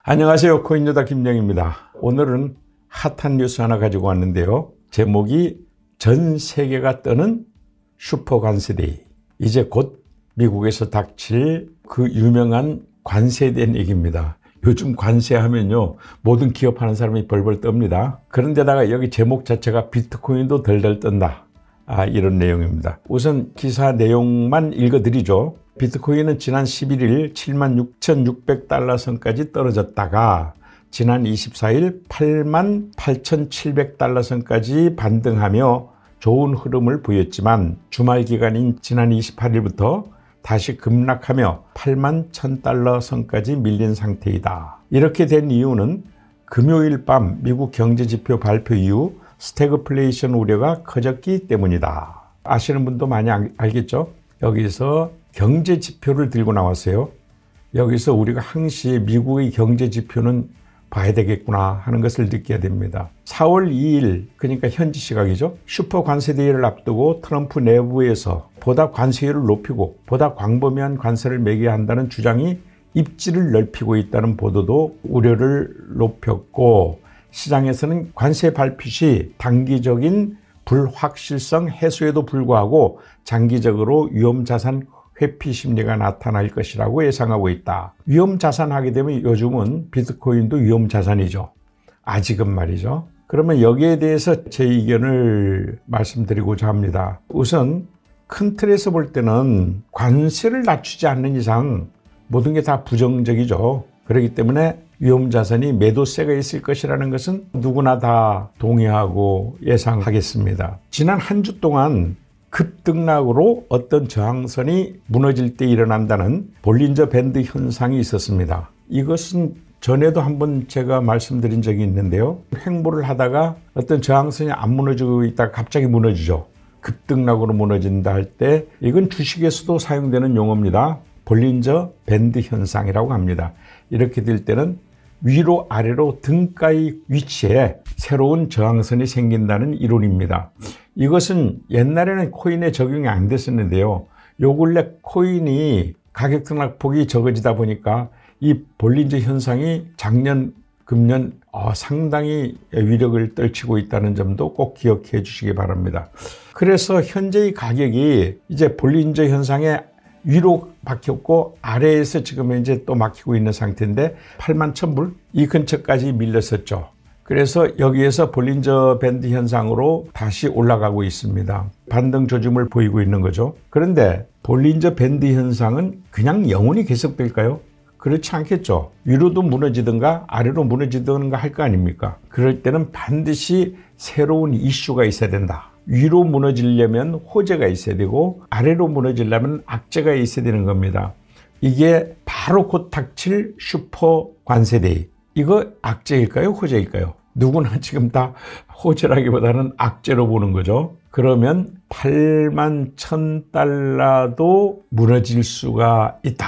안녕하세요. 코인여다 김영입니다. 오늘은 핫한 뉴스 하나 가지고 왔는데요. 제목이 전 세계가 떠는 슈퍼 관세데이. 이제 곧 미국에서 닥칠 그 유명한 관세에 대한 얘기입니다. 요즘 관세하면요, 모든 기업하는 사람이 벌벌 떱니다. 그런데다가 여기 제목 자체가 비트코인도 덜덜 떤다. 이런 내용입니다. 우선 기사 내용만 읽어드리죠. 비트코인은 지난 11일 76,600달러 선까지 떨어졌다가 지난 24일 88,700달러 선까지 반등하며 좋은 흐름을 보였지만 주말 기간인 지난 28일부터 다시 급락하며 81,000달러 선까지 밀린 상태이다. 이렇게 된 이유는 금요일 밤 미국 경제지표 발표 이후 스태그플레이션 우려가 커졌기 때문이다. 아시는 분도 많이 알겠죠? 여기서 경제지표를 들고 나왔어요. 여기서 우리가 항시 미국의 경제지표는 봐야 되겠구나 하는 것을 느껴야 됩니다. 4월 2일, 그러니까 현지 시각이죠. 슈퍼 관세대회를 앞두고 트럼프 내부에서 보다 관세율을 높이고 보다 광범위한 관세를 매겨야 한다는 주장이 입지를 넓히고 있다는 보도도 우려를 높였고, 시장에서는 관세 발표 시 단기적인 불확실성 해소에도 불구하고 장기적으로 위험자산 회피 심리가 나타날 것이라고 예상하고 있다. 위험자산 하게 되면 요즘은 비트코인도 위험자산이죠. 아직은 말이죠. 그러면 여기에 대해서 제 의견을 말씀드리고자 합니다. 우선 큰 틀에서 볼 때는 관세를 낮추지 않는 이상 모든 게 다 부정적이죠. 그렇기 때문에 위험자산이 매도세가 있을 것이라는 것은 누구나 다 동의하고 예상하겠습니다. 지난 한 주 동안 급등락으로 어떤 저항선이 무너질 때 일어난다는 볼린저 밴드 현상이 있었습니다. 이것은 전에도 한번 제가 말씀드린 적이 있는데요. 횡보를 하다가 어떤 저항선이 안 무너지고 있다가 갑자기 무너지죠. 급등락으로 무너진다 할 때 이건 주식에서도 사용되는 용어입니다. 볼린저 밴드 현상이라고 합니다. 이렇게 될 때는 위로 아래로 등가의 위치에 새로운 저항선이 생긴다는 이론입니다. 이것은 옛날에는 코인에 적용이 안 됐었는데요. 요 근래 코인이 가격 등락폭이 적어지다 보니까 이 볼린저 현상이 작년, 금년 상당히 위력을 떨치고 있다는 점도 꼭 기억해 주시기 바랍니다. 그래서 현재의 가격이 이제 볼린저 현상에 위로 막혔고 아래에서 지금 이제 또 막히고 있는 상태인데 81,000불 이 근처까지 밀렸었죠. 그래서 여기에서 볼린저 밴드 현상으로 다시 올라가고 있습니다. 반등 조짐을 보이고 있는 거죠. 그런데 볼린저 밴드 현상은 그냥 영원히 계속될까요? 그렇지 않겠죠. 위로도 무너지든가 아래로 무너지든가 할 거 아닙니까? 그럴 때는 반드시 새로운 이슈가 있어야 된다. 위로 무너지려면 호재가 있어야 되고 아래로 무너지려면 악재가 있어야 되는 겁니다. 이게 바로 곧 닥칠 슈퍼 관세데이. 이거 악재일까요? 호재일까요? 누구나 지금 다 호재라기보다는 악재로 보는 거죠. 그러면 81,000달러도 무너질 수가 있다.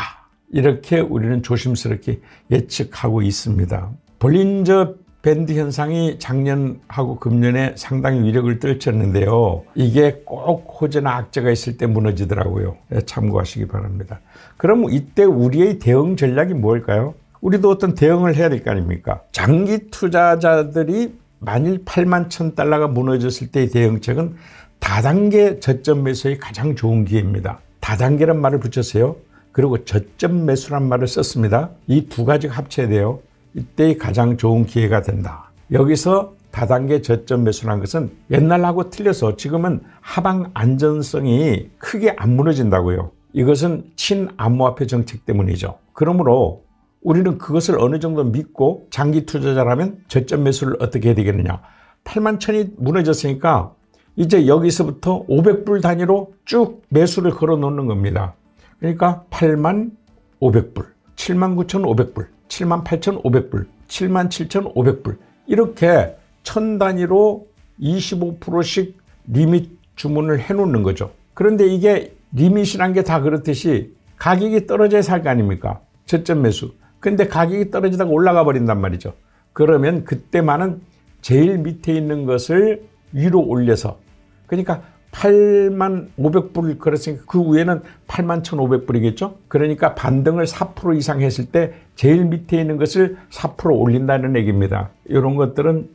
이렇게 우리는 조심스럽게 예측하고 있습니다. 볼린저 밴드 현상이 작년하고 금년에 상당히 위력을 떨쳤는데요. 이게 꼭 호재나 악재가 있을 때 무너지더라고요. 참고하시기 바랍니다. 그럼 이때 우리의 대응 전략이 뭘까요? 우리도 어떤 대응을 해야 될 거 아닙니까? 장기 투자자들이 만일 81,000달러가 무너졌을 때의 대응책은 다단계 저점 매수의 가장 좋은 기회입니다. 다단계란 말을 붙였어요. 그리고 저점 매수란 말을 썼습니다. 이 두 가지가 합쳐야 돼요. 이때의 가장 좋은 기회가 된다. 여기서 다단계 저점 매수라는 것은 옛날하고 틀려서 지금은 하방 안전성이 크게 안 무너진다고요. 이것은 친암호화폐 정책 때문이죠. 그러므로 우리는 그것을 어느 정도 믿고 장기 투자자라면 저점 매수를 어떻게 해야 되겠느냐. 81,000이 무너졌으니까 이제 여기서부터 500불 단위로 쭉 매수를 걸어 놓는 겁니다. 그러니까 85,500불, 79,500불, 78,500불, 77,500불 이렇게 1000단위로 25%씩 리밋 주문을 해놓는 거죠. 그런데 이게 리밋이란 게 다 그렇듯이 가격이 떨어져야 살 거 아닙니까? 저점 매수. 근데 가격이 떨어지다가 올라가 버린단 말이죠. 그러면 그때만은 제일 밑에 있는 것을 위로 올려서, 그러니까 81,500불 그랬으니까 그 위에는 81,500불이겠죠. 그러니까 반등을 4% 이상 했을 때 제일 밑에 있는 것을 4% 올린다는 얘기입니다. 이런 것들은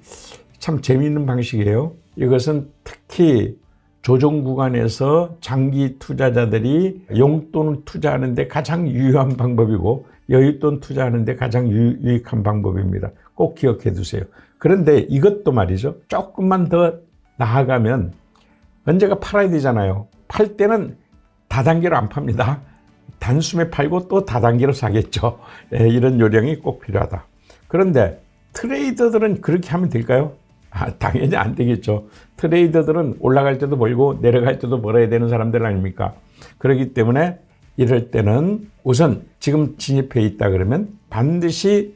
참 재미있는 방식이에요. 이것은 특히 조정 구간에서 장기 투자자들이 용돈을 투자하는 데 가장 유효한 방법이고 여윳돈 투자하는 데 가장 유익한 방법입니다. 꼭 기억해 두세요. 그런데 이것도 말이죠. 조금만 더 나아가면 언제가 팔아야 되잖아요. 팔 때는 다단계로 안 팝니다. 단숨에 팔고 또 다단계로 사겠죠. 이런 요령이 꼭 필요하다. 그런데 트레이더들은 그렇게 하면 될까요? 당연히 안 되겠죠. 트레이더들은 올라갈 때도 벌고 내려갈 때도 벌어야 되는 사람들 아닙니까? 그렇기 때문에 이럴 때는 우선 지금 진입해 있다 그러면 반드시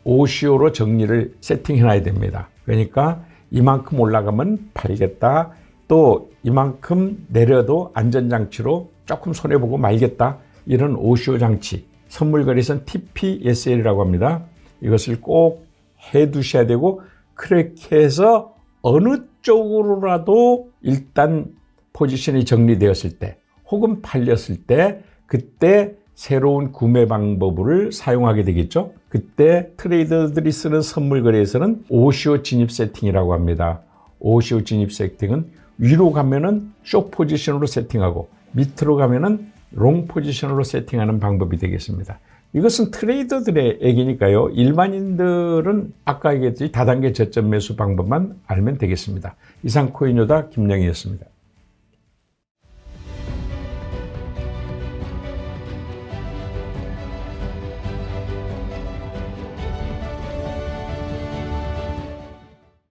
OCO로 정리를 세팅해 놔야 됩니다. 그러니까 이만큼 올라가면 팔겠다. 또 이만큼 내려도 안전장치로 조금 손해보고 말겠다. 이런 OCO 장치, 선물거래선 TPSL이라고 합니다. 이것을 꼭 해두셔야 되고 그렇게 해서 어느 쪽으로라도 일단 포지션이 정리되었을 때 혹은 팔렸을 때 그때 새로운 구매 방법을 사용하게 되겠죠. 그때 트레이더들이 쓰는 선물거래에서는 OCO 진입 세팅이라고 합니다. OCO 진입 세팅은 위로 가면은 숏 포지션으로 세팅하고 밑으로 가면은 롱 포지션으로 세팅하는 방법이 되겠습니다. 이것은 트레이더들의 얘기니까요. 일반인들은 아까 얘기했듯이 다단계 저점 매수 방법만 알면 되겠습니다. 이상 코인요다 김영희였습니다.